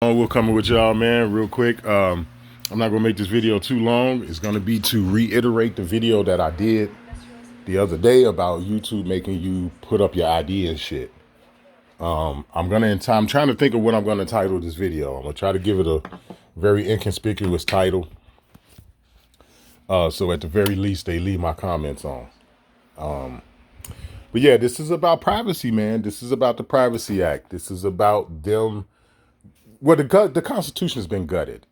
We're coming with y'all, man, real quick. I'm not gonna make this video too long. It's gonna be to reiterate the video that I did the other day about YouTube making you put up your ID and shit. I'm trying to think of what I'm gonna title this video. I'm gonna try to give it a very inconspicuous title. So at the very least, they leave my comments on. But yeah, this is about privacy, man. This is about the Privacy Act. This is about them. Well, the Constitution has been gutted.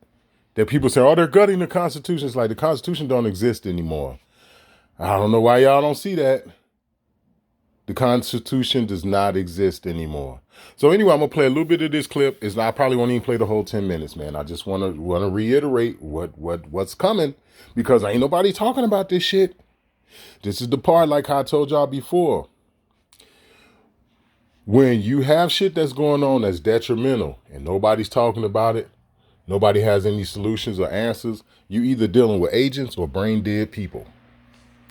That people say, oh, they're gutting the Constitution. It's like the Constitution don't exist anymore. I don't know why y'all don't see that. The Constitution does not exist anymore. So anyway, I'm gonna play a little bit of this clip. I probably won't even play the whole 10 minutes, man. I just wanna reiterate what's coming, because ain't nobody talking about this shit. This is the part, like I told y'all before. When you have shit that's going on that's detrimental and nobody's talking about it, nobody has any solutions or answers, you either dealing with agents or brain dead people.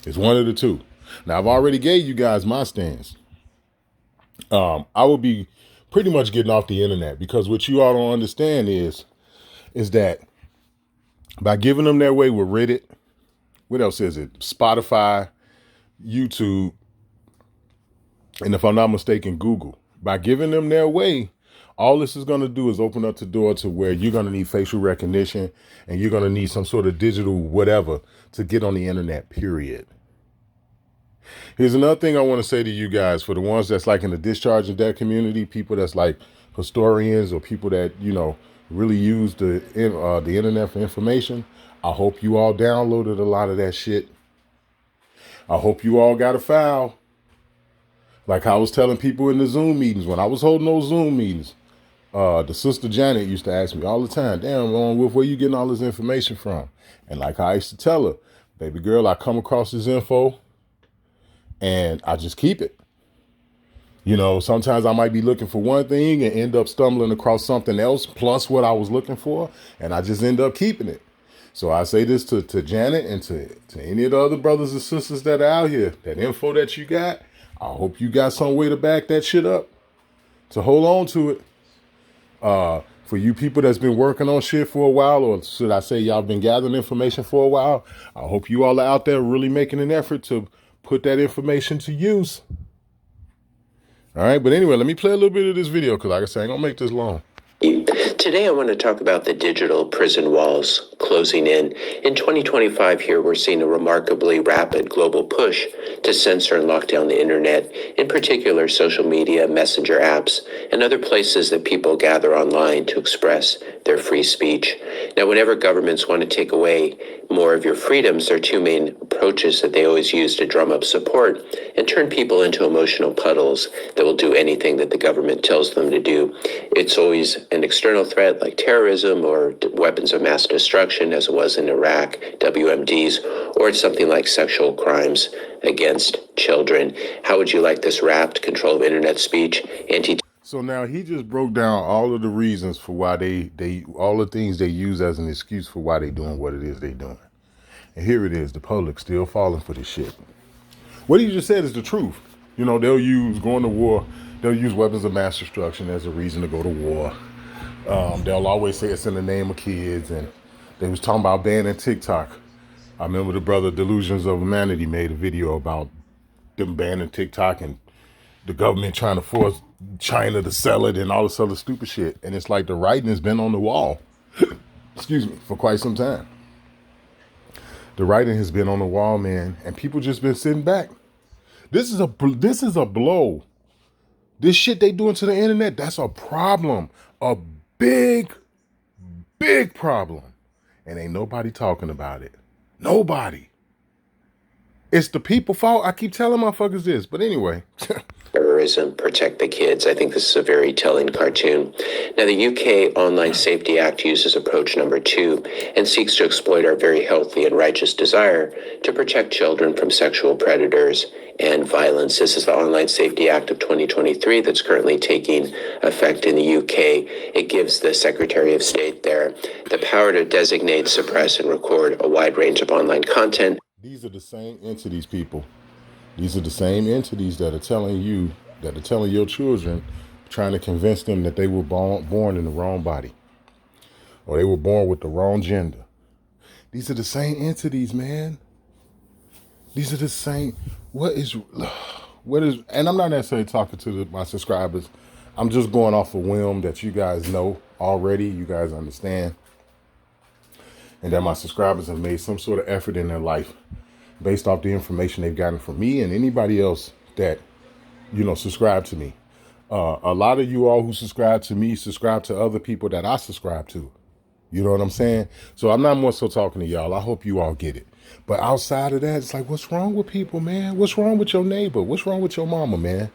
It's one of the two. Now, I've already gave you guys my stance. I will be pretty much getting off the internet, because what you all don't understand is that by giving them their way with Reddit, what else is it? Spotify, YouTube, and if I'm not mistaken, Google. By giving them their way, all this is going to do is open up the door to where you're going to need facial recognition and you're going to need some sort of digital whatever to get on the internet, period. Here's another thing I want to say to you guys, for the ones that's like in the discharge and debt community, people that's like historians or people that, really use the internet for information. I hope you all downloaded a lot of that shit. I hope you all got a file. Like I was telling people in the Zoom meetings, when I was holding those Zoom meetings, the sister Janet used to ask me all the time, damn, Ron Wolf, where you getting all this information from? And like I used to tell her, baby girl, I come across this info and I just keep it. Sometimes I might be looking for one thing and end up stumbling across something else plus what I was looking for, and I just end up keeping it. So I say this to Janet and to any of the other brothers and sisters that are out here, that info that you got, I hope you got some way to back that shit up, to hold on to it. For you people that's been working on shit for a while, or should I say y'all been gathering information for a while, I hope you all are out there really making an effort to put that information to use. All right, but anyway, let me play a little bit of this video, because like I said, I ain't gonna make this long. Today I want to talk about the digital prison walls closing in. In 2025 here, we're seeing a remarkably rapid global push to censor and lock down the internet, in particular social media, messenger apps, and other places that people gather online to express their free speech. Now, whenever governments want to take away more of your freedoms, there are two main approaches that they always use to drum up support and turn people into emotional puddles that will do anything that the government tells them to do. It's always an external threat like terrorism or weapons of mass destruction, as it was in Iraq, WMDs, or it's something like sexual crimes against children. How would you like this wrapped control of internet speech? So now he just broke down all of the reasons for why they all the things they use as an excuse for why they doing what it is they doing. And here it is, the public still falling for this shit. What he just said is the truth. They'll use going to war. They'll use weapons of mass destruction as a reason to go to war. They'll always say it's in the name of kids. And they was talking about banning TikTok. I remember the brother Delusions of Humanity made a video about them banning TikTok and the government trying to force China to sell it and all this other stupid shit. And it's like the writing has been on the wall, excuse me, for quite some time. The writing has been on the wall, man, and people just been sitting back. This is a blow. This shit they doing to the internet, that's a problem. A big, big problem. And ain't nobody talking about it. Nobody. It's the people's fault. I keep telling motherfuckers this, but anyway. Terrorism, protect the kids. I think this is a very telling cartoon. Now, the UK Online Safety Act uses approach number 2 and seeks to exploit our very healthy and righteous desire to protect children from sexual predators and violence. This is the Online Safety Act of 2023 that's currently taking effect in the UK. It gives the Secretary of State there the power to designate, suppress, and record a wide range of online content. These are the same entities, people. These are the same entities that are telling your children, trying to convince them that they were born in the wrong body. or they were born with the wrong gender. These are the same entities, man. These are the same. What is, and I'm not necessarily talking to my subscribers. I'm just going off a whim that you guys know already. You guys understand. And that my subscribers have made some sort of effort in their life based off the information they've gotten from me and anybody else that, subscribe to me. A lot of you all who subscribe to me subscribe to other people that I subscribe to. You know what I'm saying? So I'm not more so talking to y'all. I hope you all get it. But outside of that, it's like, what's wrong with people, man? What's wrong with your neighbor? What's wrong with your mama, man?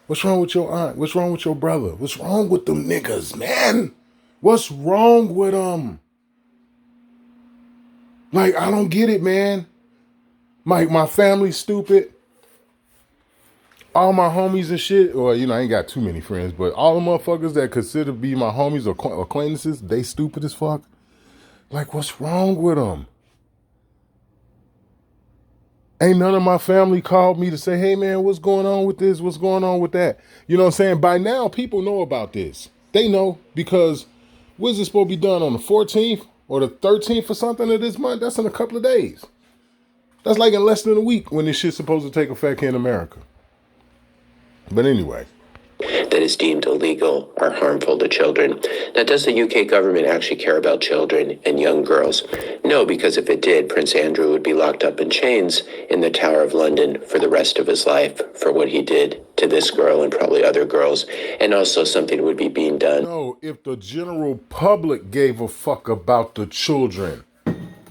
What's wrong with your aunt? What's wrong with your brother? What's wrong with them niggas, man? What's wrong with them? Like, I don't get it, man. My family's stupid. All my homies and shit, or, I ain't got too many friends, but all the motherfuckers that consider to be my homies or acquaintances, they stupid as fuck. Like, what's wrong with them? Ain't none of my family called me to say, hey, man, what's going on with this? What's going on with that? You know what I'm saying? By now, people know about this. They know because when's it supposed to be done? On the 14th or the 13th or something of this month? That's in a couple of days. That's like in less than a week when this shit's supposed to take effect here in America. But anyway. That is deemed illegal or harmful to children. Now, does the UK government actually care about children and young girls? No, because if it did, Prince Andrew would be locked up in chains in the Tower of London for the rest of his life for what he did to this girl and probably other girls. And also something would be being done. No, if the general public gave a fuck about the children,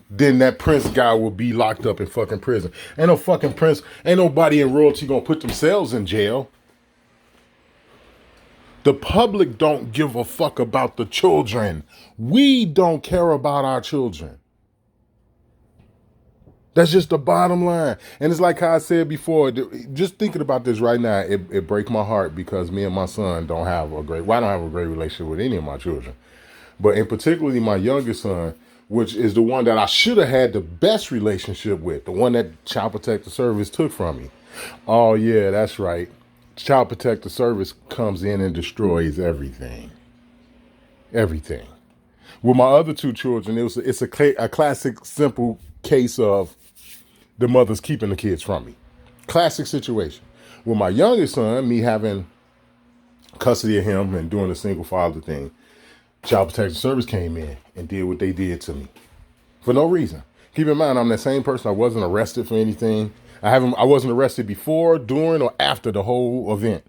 then that prince guy will be locked up in fucking prison. Ain't no fucking prince, ain't nobody in royalty gonna put themselves in jail. The public don't give a fuck about the children. We don't care about our children. That's just the bottom line. And it's like how I said before, just thinking about this right now, it breaks my heart because me and my son don't have a great, well, I don't have a great relationship with any of my children. But in particularly my youngest son, which is the one that I should have had the best relationship with, the one that Child Protective Service took from me. Oh yeah, that's right. Child Protective Service comes in and destroys everything. Everything. With my other two children, it's a classic, simple case of the mother's keeping the kids from me. Classic situation. With my youngest son, me having custody of him and doing the single father thing, Child Protective Service came in and did what they did to me for no reason. Keep in mind, I'm that same person. I wasn't arrested for anything. I wasn't arrested before, during, or after the whole event.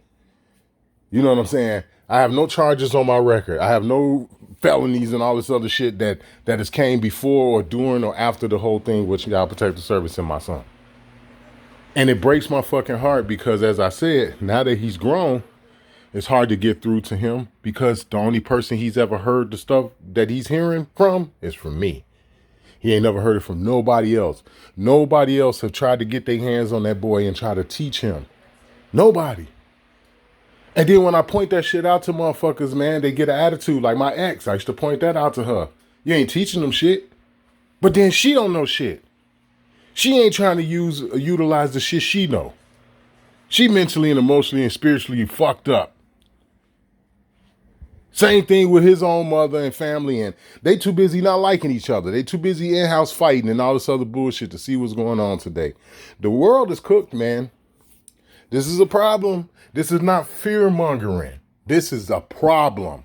You know what I'm saying? I have no charges on my record. I have no felonies and all this other shit that has came before or during or after the whole thing with Child Protective Service and my son. And it breaks my fucking heart because, as I said, now that he's grown, it's hard to get through to him because the only person he's ever heard the stuff that he's hearing from is from me. He ain't never heard it from nobody else. Nobody else have tried to get their hands on that boy and try to teach him. Nobody. And then when I point that shit out to motherfuckers, man, they get an attitude. Like my ex, I used to point that out to her. You ain't teaching them shit. But then she don't know shit. She ain't trying to utilize the shit she know. She mentally and emotionally and spiritually fucked up. Same thing with his own mother and family, and they too busy not liking each other. They too busy in-house fighting and all this other bullshit to see what's going on today. The world is cooked, man. This is a problem. This is not fear-mongering. This is a problem.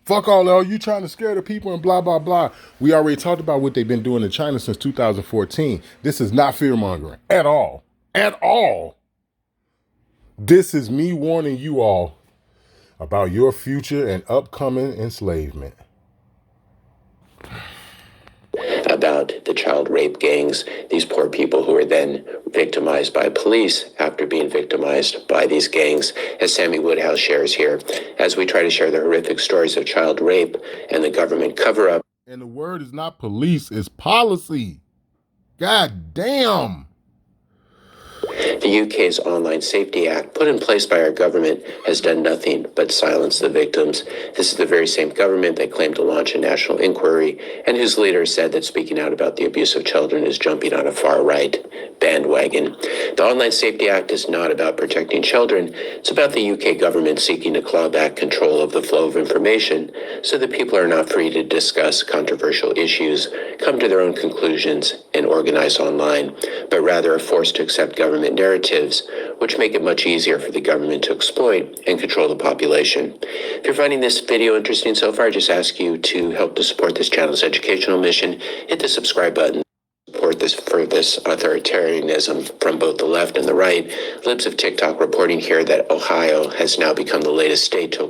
Fuck all that. You trying to scare the people and blah, blah, blah. We already talked about what they've been doing in China since 2014. This is not fear-mongering at all. At all. This is me warning you all about your future and upcoming enslavement. About the child rape gangs, these poor people who are then victimized by police after being victimized by these gangs, as Sammy Woodhouse shares here, as we try to share the horrific stories of child rape and the government cover-up. And the word is not police, it's policy. God damn. The UK's Online Safety Act, put in place by our government, has done nothing but silence the victims. This is the very same government that claimed to launch a national inquiry and whose leader said that speaking out about the abuse of children is jumping on a far-right bandwagon. The Online Safety Act is not about protecting children. It's about the UK government seeking to claw back control of the flow of information so that people are not free to discuss controversial issues, come to their own conclusions, and organize online, but rather are forced to accept government narratives, which make it much easier for the government to exploit and control the population. If you're finding this video interesting so far, I just ask you to help to support this channel's educational mission. Hit the subscribe button. Support this authoritarianism from both the left and the right. Libs of TikTok reporting here that Ohio has now become the latest state to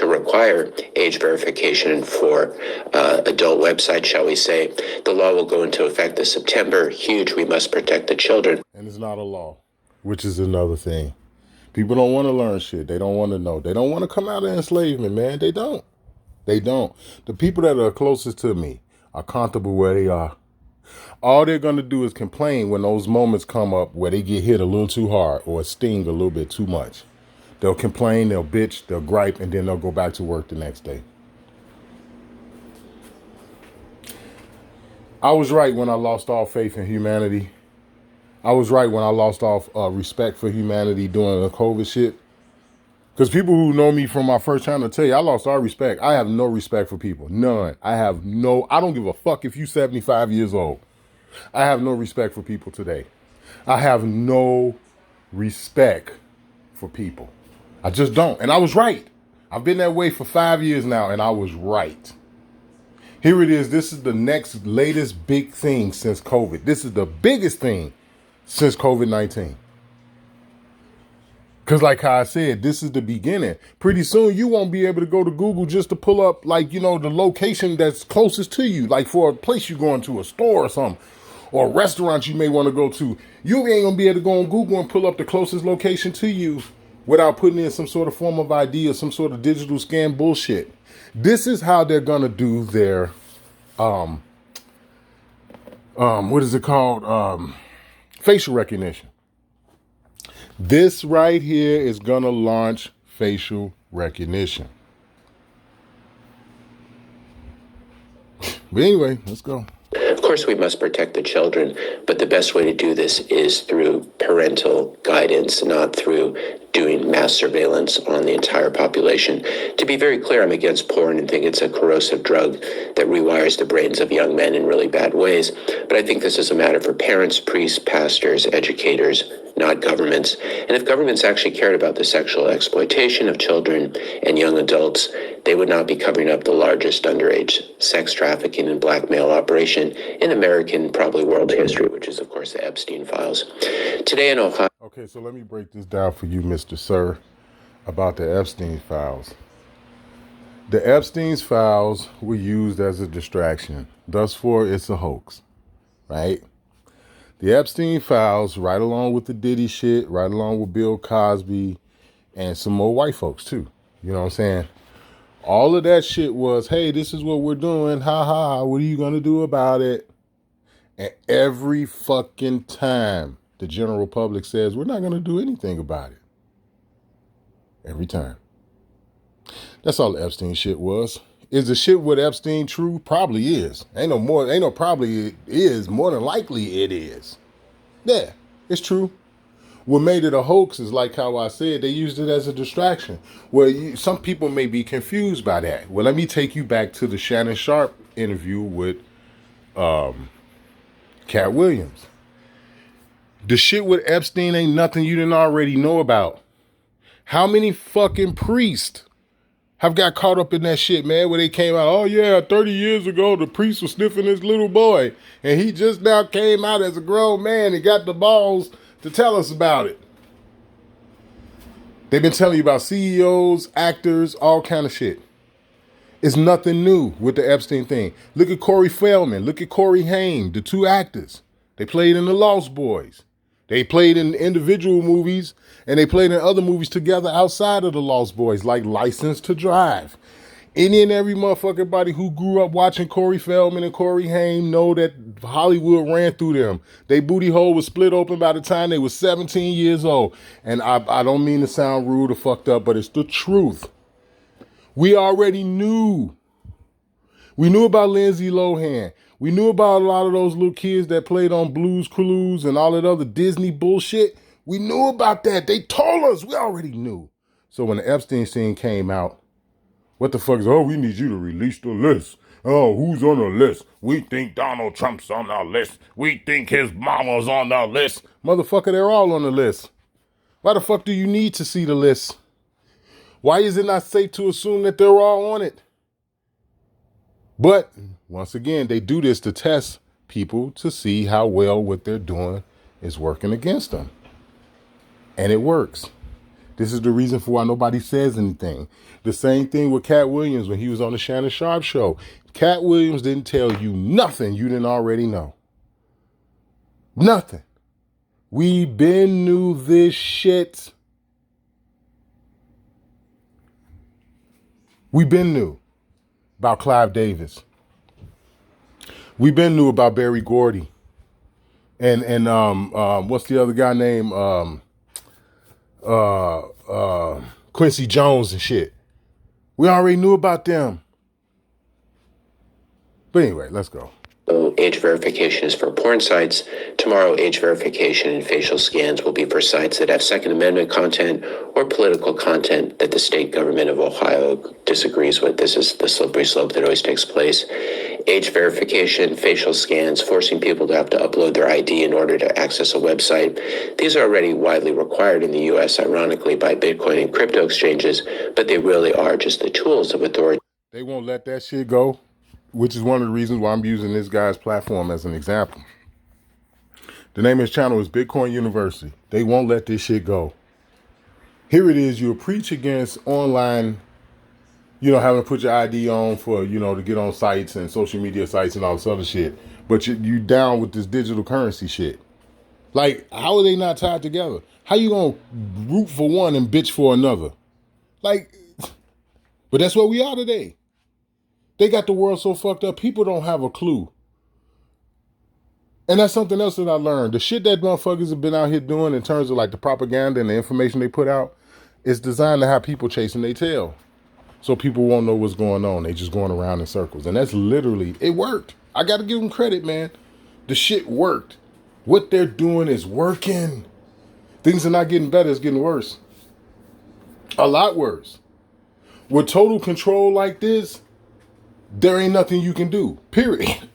require age verification for adult websites, shall we say. The law will go into effect this September. Huge. We must protect the children. And it's not a law, which is another thing. People don't want to learn shit. They don't want to know. They don't want to come out of enslavement, man. They don't. They don't. The people that are closest to me are comfortable where they are. All they're going to do is complain when those moments come up where they get hit a little too hard or sting a little bit too much. They'll complain, they'll bitch, they'll gripe, and then they'll go back to work the next day. I was right when I lost all faith in humanity. I was right when I lost all respect for humanity during the COVID shit. Because people who know me from my first channel tell you, I lost all respect. I have no respect for people. None. I don't give a fuck if you're 75 years old. I have no respect for people today. I have no respect for people. I just don't. And I was right. I've been that way for 5 years now, and I was right. Here it is. This is the next latest big thing since COVID. This is the biggest thing since COVID-19. Because like how I said, this is the beginning. Pretty soon you won't be able to go to Google just to pull up, like, the location that's closest to you, like for a place you're going to, a store or something, or a restaurant you may want to go to. You ain't going to be able to go on Google and pull up the closest location to you without putting in some sort of form of ID or some sort of digital scan bullshit. This is how they're going to do their, what is it called? Facial recognition. This right here is going to launch facial recognition. But anyway, let's go. Of course, we must protect the children, but the best way to do this is through parental guidance, not through doing mass surveillance on the entire population. To be very clear, I'm against porn and think it's a corrosive drug that rewires the brains of young men in really bad ways. But I think this is a matter for parents, priests, pastors, educators, not governments. And if governments actually cared about the sexual exploitation of children and young adults, they would not be covering up the largest underage sex trafficking and blackmail operation in American, probably world history, which is, of course, the Epstein files. Today in Ohio. Okay, so let me break this down for you, Mr. Sir, about the Epstein files. The Epstein files were used as a distraction. Thus far, it's a hoax, right? The Epstein files, right along with the Diddy shit, right along with Bill Cosby, and some more white folks too. You know what I'm saying? All of that shit was, hey, this is what we're doing. Ha ha. What are you going to do about it? And every fucking time the general public says, we're not going to do anything about it. Every time. That's all the Epstein shit was. Is the shit with Epstein true? Probably is. Ain't no probably it is. More than likely it is. Yeah, it's true. What made it a hoax is like how I said, they used it as a distraction. Well, some people may be confused by that. Well, let me take you back to the Shannon Sharpe interview with Cat Williams. The shit with Epstein ain't nothing you didn't already know about. How many fucking priests have got caught up in that shit, man, where they came out, oh yeah, 30 years ago, the priest was sniffing his little boy, and he just now came out as a grown man and got the balls to tell us about it. They've been telling you about CEOs, actors, all kind of shit. It's nothing new with the Epstein thing. Look at Corey Feldman. Look at Corey Haim, the two actors. They played in The Lost Boys. They played in individual movies, and they played in other movies together outside of The Lost Boys, like License to Drive. Any and every motherfucking body who grew up watching Corey Feldman and Corey Haim know that Hollywood ran through them. They booty hole was split open by the time they was 17 years old. And I don't mean to sound rude or fucked up, but it's the truth. We already knew. We knew about Lindsay Lohan. We knew about a lot of those little kids that played on Blues Clues and all that other Disney bullshit. We knew about that. They told us. We already knew. So when the Epstein scene came out, what the fuck is, oh, we need you to release the list. Oh, who's on the list? We think Donald Trump's on the list. We think his mama's on the list. Motherfucker, they're all on the list. Why the fuck do you need to see the list? Why is it not safe to assume that they're all on it? But, once again, they do this to test people to see how well what they're doing is working against them. And it works. This is the reason for why nobody says anything. The same thing with Cat Williams when he was on the Shannon Sharpe show. Cat Williams didn't tell you nothing you didn't already know. Nothing. We been knew this shit. We been knew about Clive Davis. We been knew about Barry Gordy. And what's the other guy named Quincy Jones and shit. We already knew about them. But anyway, let's go. So age verification is for porn sites. Tomorrow, age verification and facial scans will be for sites that have Second Amendment content or political content that the state government of Ohio disagrees with. This is the slippery slope that always takes place. Age verification, facial scans, forcing people to have to upload their ID in order to access a website. These are already widely required in the U.S., ironically, by Bitcoin and crypto exchanges, but they really are just the tools of authority. They won't let that shit go, which is one of the reasons why I'm using this guy's platform as an example. The name of his channel is Bitcoin University. They won't let this shit go. Here it is, you preach against online, having to put your ID on for, to get on sites and social media sites and all this other shit. But you down with this digital currency shit. Like, how are they not tied together? How you gonna root for one and bitch for another? Like, but that's what we are today. They got the world so fucked up, people don't have a clue. And that's something else that I learned. The shit that motherfuckers have been out here doing in terms of like the propaganda and the information they put out is designed to have people chasing their tail. So people won't know what's going on. They just going around in circles. And that's literally, it worked. I got to give them credit, man. The shit worked. What they're doing is working. Things are not getting better, it's getting worse. A lot worse. With total control like this, there ain't nothing you can do, period.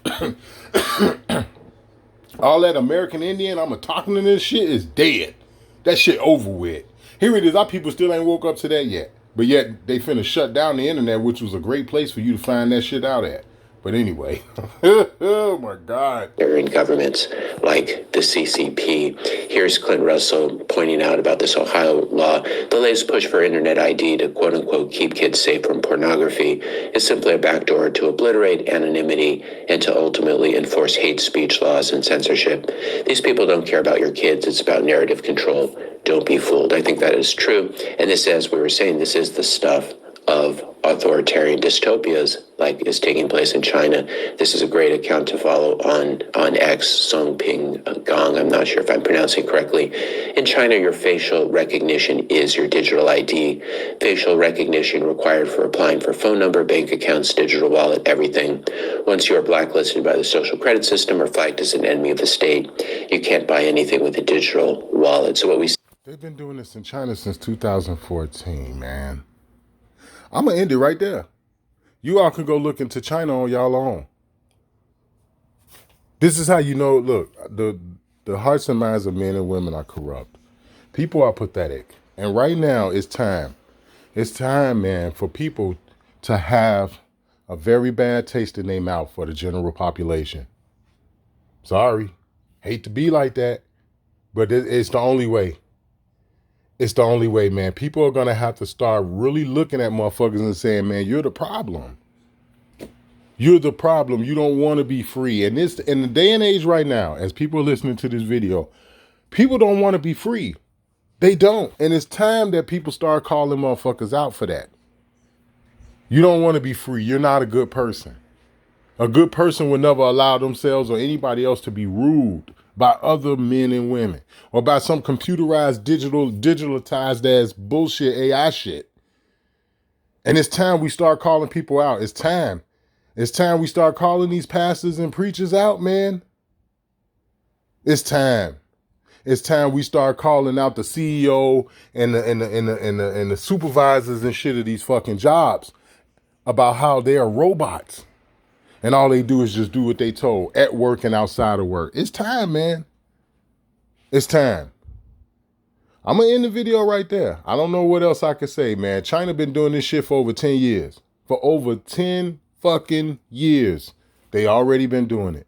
All that American Indian, I'm talking to this shit is dead. That shit over with. Here it is, our people still ain't woke up to that yet. But yet, they finna shut down the internet, which was a great place for you to find that shit out at. But anyway, oh my God. They're in governments like the CCP. Here's Clint Russell pointing out about this Ohio law. The latest push for internet ID to quote unquote keep kids safe from pornography is simply a backdoor to obliterate anonymity and to ultimately enforce hate speech laws and censorship. These people don't care about your kids. It's about narrative control. Don't be fooled. I think that is true. And this, as we were saying, this is the stuff of authoritarian dystopias like is taking place in China. This is a great account to follow on X, Song Ping Gong. I'm not sure if I'm pronouncing correctly. In China, your facial recognition is your digital ID. Facial recognition required for applying for phone number, bank accounts, digital wallet, everything. Once you are blacklisted by the social credit system or flagged as an enemy of the state, you can't buy anything with a digital wallet. So what we They've been doing this in China since 2014, man. I'm going to end it right there. You all can go look into China on y'all own. This is how you know, look, the hearts and minds of men and women are corrupt. People are pathetic. And right now, it's time. It's time, man, for people to have a very bad taste in their mouth for the general population. Sorry. Hate to be like that, but it's the only way. It's the only way, man. People are going to have to start really looking at motherfuckers and saying, man, you're the problem. You're the problem. You don't want to be free. And this, in the day and age right now, as people are listening to this video, people don't want to be free. They don't. And it's time that people start calling motherfuckers out for that. You don't want to be free. You're not a good person. A good person would never allow themselves or anybody else to be ruled by other men and women or by some computerized, digitalized ass bullshit AI shit. And it's time we start calling people out. It's time. It's time we start calling these pastors and preachers out, man. It's time. It's time we start calling out the CEO and the supervisors and shit of these fucking jobs about how they are robots. And all they do is just do what they told at work and outside of work. It's time, man. It's time. I'm going to end the video right there. I don't know what else I could say, man. China been doing this shit for over 10 years. For over 10 fucking years. They already been doing it.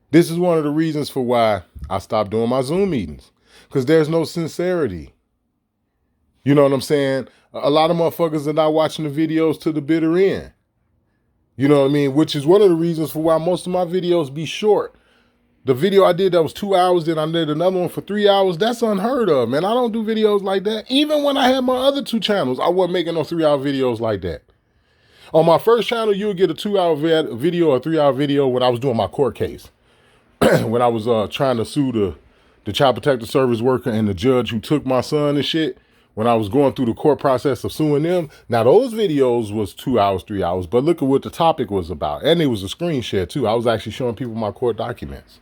This is one of the reasons for why I stopped doing my Zoom meetings. Because there's no sincerity. You know what I'm saying? A lot of motherfuckers are not watching the videos to the bitter end. You know what I mean? Which is one of the reasons for why most of my videos be short. The video I did that was 2 hours, then I did another one for 3 hours. That's unheard of, man. I don't do videos like that. Even when I had my other two channels, I wasn't making no 3-hour videos like that. On my first channel, you would get a 2-hour video or a 3-hour video when I was doing my court case. When I was trying to sue the child protective service worker and the judge who took my son and shit. When I was going through the court process of suing them. Now, those videos was 2 hours, 3 hours. But look at what the topic was about. And it was a screen share, too. I was actually showing people my court documents.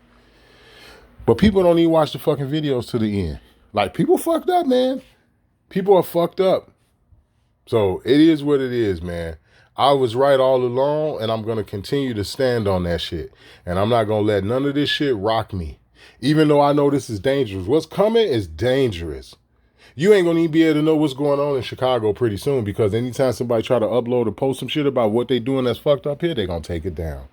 But people don't even watch the fucking videos to the end. Like, people fucked up, man. People are fucked up. So, it is what it is, man. I was right all along, and I'm going to continue to stand on that shit. And I'm not going to let none of this shit rock me. Even though I know this is dangerous. What's coming is dangerous. You ain't going to even be able to know what's going on in Chicago pretty soon because anytime somebody try to upload or post some shit about what they doing that's fucked up here, they going to take it down.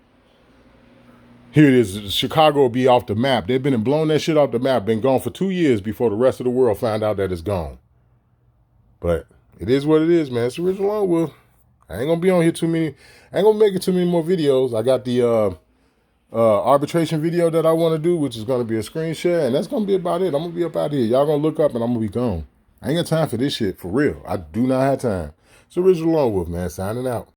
Here it is. Chicago will be off the map. They've been blowing that shit off the map. Been gone for 2 years before the rest of the world found out that it's gone. But it is what it is, man. It's Original Longwood. I ain't going to be on here too many. I ain't going to make it too many more videos. I got the arbitration video that I want to do, which is going to be a screen share, and that's going to be about it. I'm going to be up out here. Y'all going to look up, and I'm going to be gone. I ain't got time for this shit, for real. I do not have time. It's Original Longwood, man, signing out.